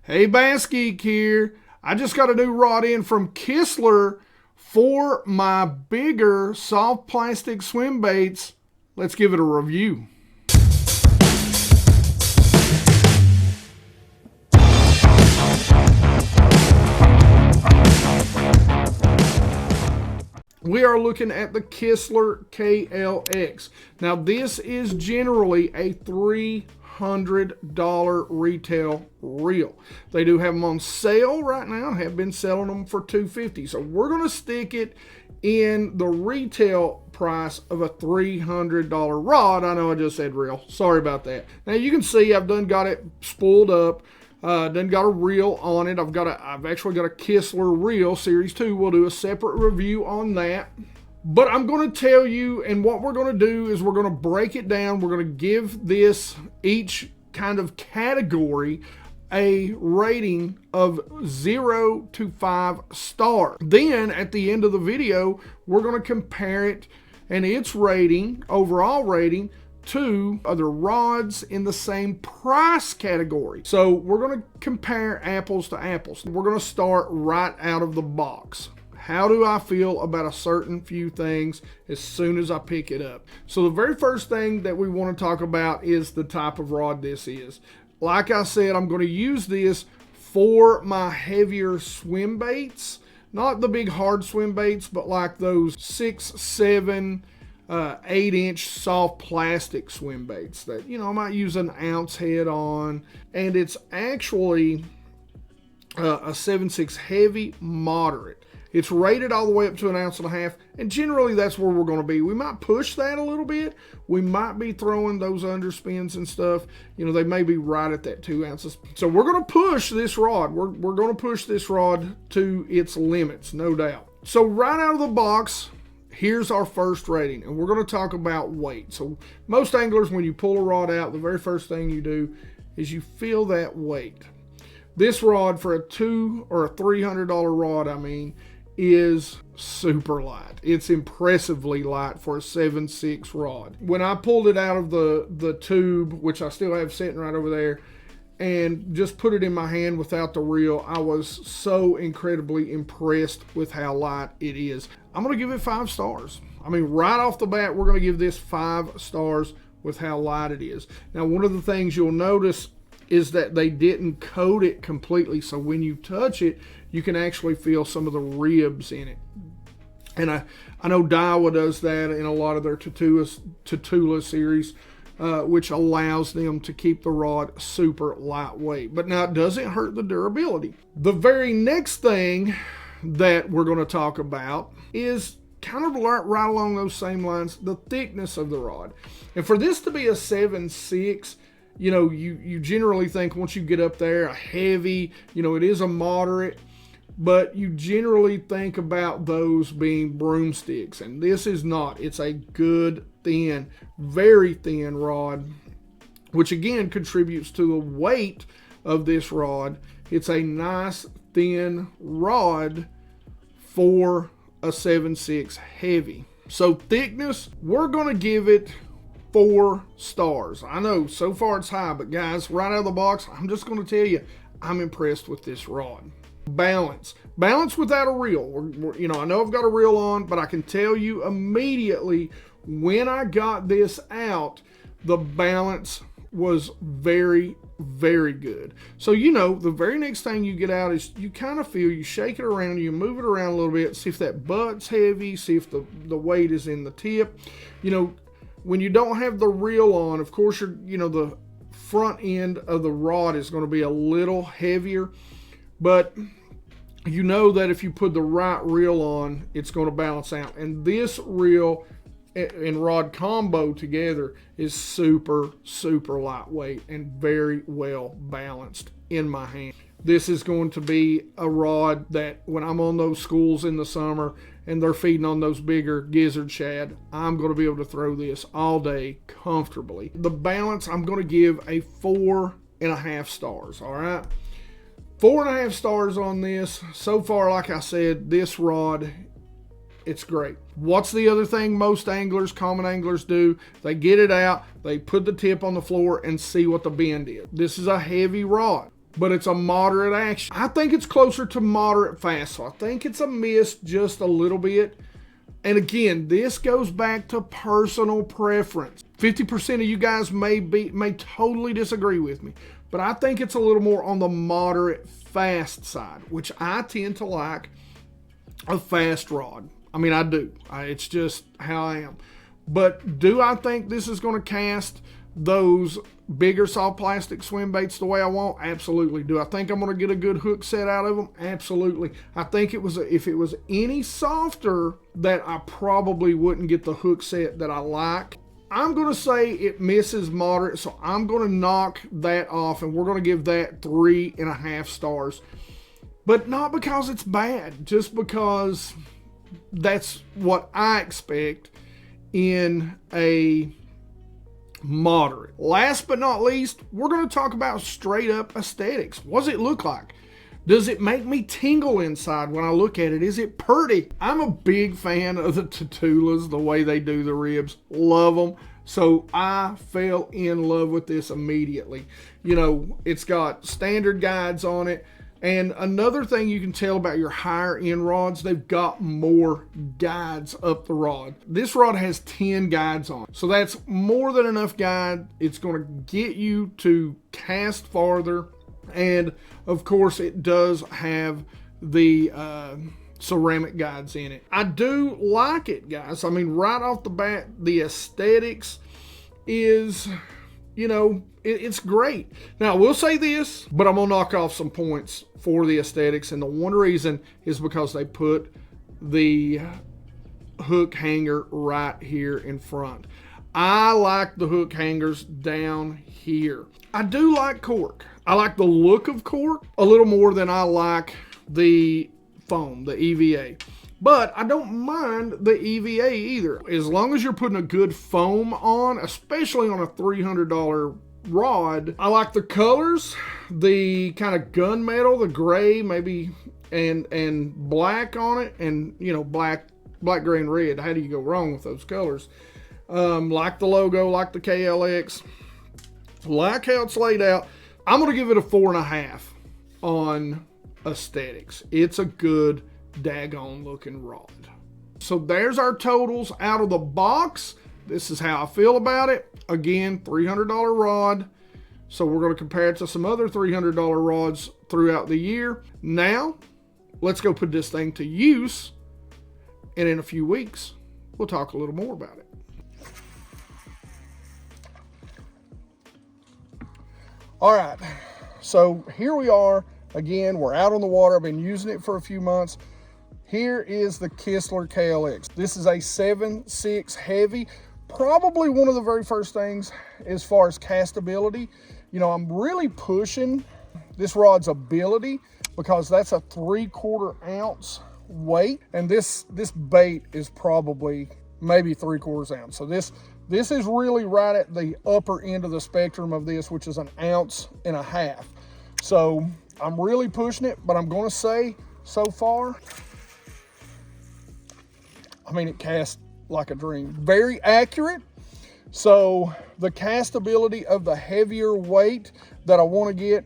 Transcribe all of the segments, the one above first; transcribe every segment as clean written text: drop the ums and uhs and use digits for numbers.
Hey, BassGeek here. I just got a new rod in from Kistler for my bigger soft plastic swim baits. Let's give it a review. We are looking at the Kistler KLX. Now this is generally a $300 retail reel. They do have them on sale right now, have been selling them for $250. So we're going to stick it in the retail price of a $300 rod. I know I just said reel. Sorry about that. Now you can see I've done got it spooled up. Done got a reel on it. I've actually got a Kistler reel series 2. We'll do a separate review on that. But I'm going to tell you, and what we're going to do is we're going to break it down. We're going to give this each kind of category a rating of 0 to 5 stars. Then at the end of the video, we're going to compare it and its rating, overall rating, to other rods in the same price category. So we're going to compare apples to apples. We're going to start right out of the box. How do I feel about a certain few things as soon as I pick it up? So the very first thing that we want to talk about is the type of rod this is. Like I said, I'm going to use this for my heavier swim baits. Not the big hard swim baits, but like those 6, 7, 8-inch soft plastic swim baits that, I might use an ounce head on. And it's actually a 7.6 heavy moderate. It's rated all the way up to 1.5 ounces, and generally that's where we're going to be. We might push that a little bit. We might be throwing those underspins and stuff. They may be right at that 2 ounces. So we're going to push this rod. We're going to push this rod to its limits, no doubt. So right out of the box, here's our first rating, and we're going to talk about weight. So most anglers, when you pull a rod out, the very first thing you do is you feel that weight. This rod, for a $200 or a $300 rod, is super light. It's impressively light for a 7.6 rod. When I pulled it out of the tube, which I still have sitting right over there, and just put it in my hand without the reel, I was so incredibly impressed with how light it is. I'm going to give it 5 stars. Right off the bat, we're going to give this 5 stars with how light it is. Now, one of the things you'll notice is that they didn't coat it completely, so when you touch it, you can actually feel some of the ribs in it. And I know Daiwa does that in a lot of their Tatula series, which allows them to keep the rod super lightweight. But now it doesn't hurt the durability. The very next thing that we're going to talk about is kind of right along those same lines, the thickness of the rod. And for this to be a 7.6, you generally think once you get up there, a heavy, it is a moderate, but you generally think about those being broomsticks, and this is not. It's a good, thin, very thin rod, which again contributes to the weight of this rod. It's a nice, thin rod for a 7.6 heavy. So thickness, we're going to give it 4 stars. I know so far it's high, but guys, right out of the box, I'm just going to tell you, I'm impressed with this rod. Balance without a reel. I know I've got a reel on, but I can tell you immediately when I got this out, the balance was very, very good. So the very next thing you get out is you kind of feel, you shake it around, you move it around a little bit, see if that butt's heavy, see if the weight is in the tip. When you don't have the reel on, of course, the front end of the rod is going to be a little heavier, but that if you put the right reel on, it's going to balance out. And this reel and rod combo together is super, super lightweight and very well balanced in my hand. This is going to be a rod that when I'm on those schools in the summer and they're feeding on those bigger gizzard shad, I'm going to be able to throw this all day comfortably. The balance, I'm going to give a 4.5 stars, all right? 4.5 stars on this. So far, like I said, this rod, it's great. What's the other thing most anglers, common anglers do? They get it out, they put the tip on the floor and see what the bend is. This is a heavy rod. but it's a moderate action. I think it's closer to moderate fast, so I think it's a miss just a little bit. And again, this goes back to personal preference. 50% of you guys may totally disagree with me, but I think it's a little more on the moderate fast side, which I tend to like a fast rod. I mean, I do. It's just how I am. But do I think this is going to cast those bigger soft plastic swim baits the way I want? Absolutely. Do I think I'm going to get a good hook set out of them? Absolutely. I think if it was any softer, that I probably wouldn't get the hook set that I like. I'm going to say it misses moderate, so I'm going to knock that off, and we're going to give that 3.5 stars. But not because it's bad, just because that's what I expect in a moderate. Last but not least, we're going to talk about straight up aesthetics. What does it look like? Does it make me tingle inside when I look at it? Is it pretty? I'm a big fan of the Tatulas, the way they do the ribs. Love them. So I fell in love with this immediately. You know, it's got standard guides on it. And another thing you can tell about your higher end rods, they've got more guides up the rod. This rod has 10 guides on it. So that's more than enough guide. It's going to get you to cast farther. And of course it does have the ceramic guides in it. I do like it, guys. I mean, right off the bat, the aesthetics is, you know, it's great. Now, I will say this, but I'm going to knock off some points for the aesthetics. And the one reason is because they put the hook hanger right here in front. I like the hook hangers down here. I do like cork. I like the look of cork a little more than I like the foam, the EVA. But I don't mind the EVA either. As long as you're putting a good foam on, especially on a $300 rod. I like the colors, the kind of gunmetal, the gray maybe, and black on it, and you know, black, gray, and red. How do you go wrong with those colors? Like the logo, like the KLX, like how it's laid out. I'm gonna give it a 4.5 on aesthetics. It's a good daggone looking rod. So there's our totals out of the box. This is how I feel about it. Again, $300 rod. So we're going to compare it to some other $300 rods throughout the year. Now, let's go put this thing to use. And in a few weeks, we'll talk a little more about it. All right. So here we are. Again, we're out on the water. I've been using it for a few months. Here is the Kistler KLX. This is a 7.6 heavy. Probably one of the very first things as far as castability. You know, I'm really pushing this rod's ability because that's a 3/4 ounce weight. And this bait is probably maybe 3/4 ounce. So this is really right at the upper end of the spectrum of this, which is 1.5 ounces. So I'm really pushing it, but I'm going to say so far, I mean, it casts like a dream. Very accurate. So the castability of the heavier weight that I want to get,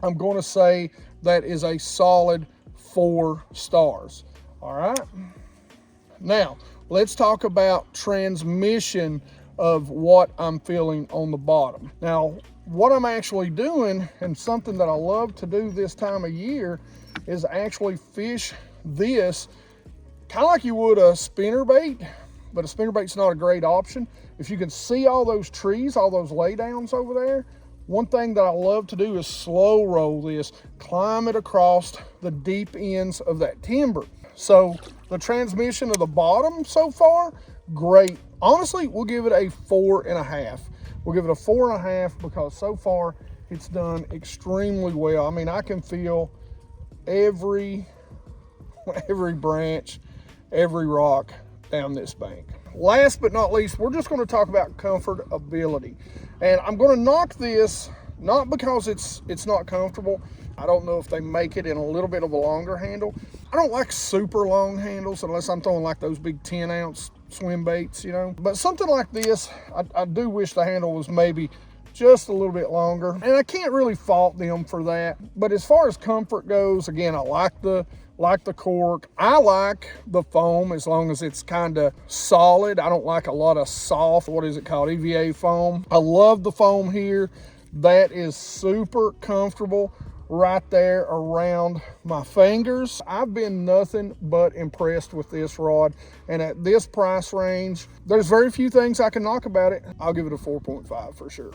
I'm going to say that is a solid 4 stars. All right. Now, let's talk about transmission of what I'm feeling on the bottom. Now, what I'm actually doing, and something that I love to do this time of year, is actually fish this kind of like you would a spinnerbait, but a spinnerbait's not a great option. If you can see all those trees, all those laydowns over there, one thing that I love to do is slow roll this, climb it across the deep ends of that timber. So the transmission of the bottom so far, great. Honestly, we'll give it a 4.5. We'll give it a 4.5 because so far it's done extremely well. I mean, I can feel every branch, every rock down this bank. Last but not least, we're just going to talk about comfortability. And I'm going to knock this, not because it's not comfortable. I don't know if they make it in a little bit of a longer handle. I don't like super long handles unless I'm throwing like those big 10-ounce swim baits, you know. But something like this, I do wish the handle was maybe just a little bit longer, and I can't really fault them for that. But as far as comfort goes, again, I like the cork. I like the foam as long as it's kind of solid. I don't like a lot of soft, what is it called, EVA foam. I love the foam here. That is super comfortable right there around my fingers. I've been nothing but impressed with this rod, and at this price range, there's very few things I can knock about it. I'll give it a 4.5 for sure.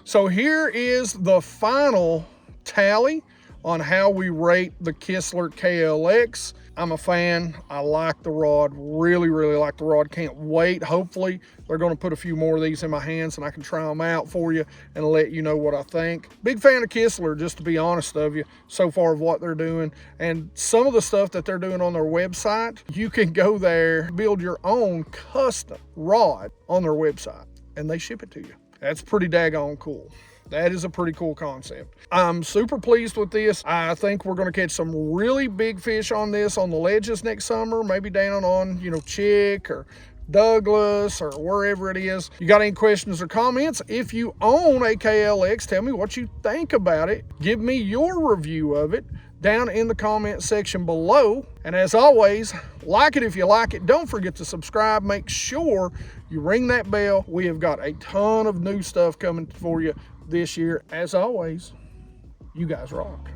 So here is the final tally on how we rate the Kistler KLX. I'm a fan. I like the rod, really like the rod. Can't wait. Hopefully they're going to put a few more of these in my hands and I can try them out for you and let you know what I think. Big fan of Kistler, just to be honest of you, so far of what they're doing. And some of the stuff that they're doing on their website, you can go there, build your own custom rod on their website, and they ship it to you. That's pretty daggone cool. That is a pretty cool concept. I'm super pleased with this. I think we're going to catch some really big fish on this on the ledges next summer, maybe down on, Chick or Douglas or wherever it is. You got any questions or comments? If you own a KLX, tell me what you think about it. Give me your review of it down in the comment section below. And as always, like it if you like it. Don't forget to subscribe. Make sure you ring that bell. We have got a ton of new stuff coming for you this year. As always, you guys rock.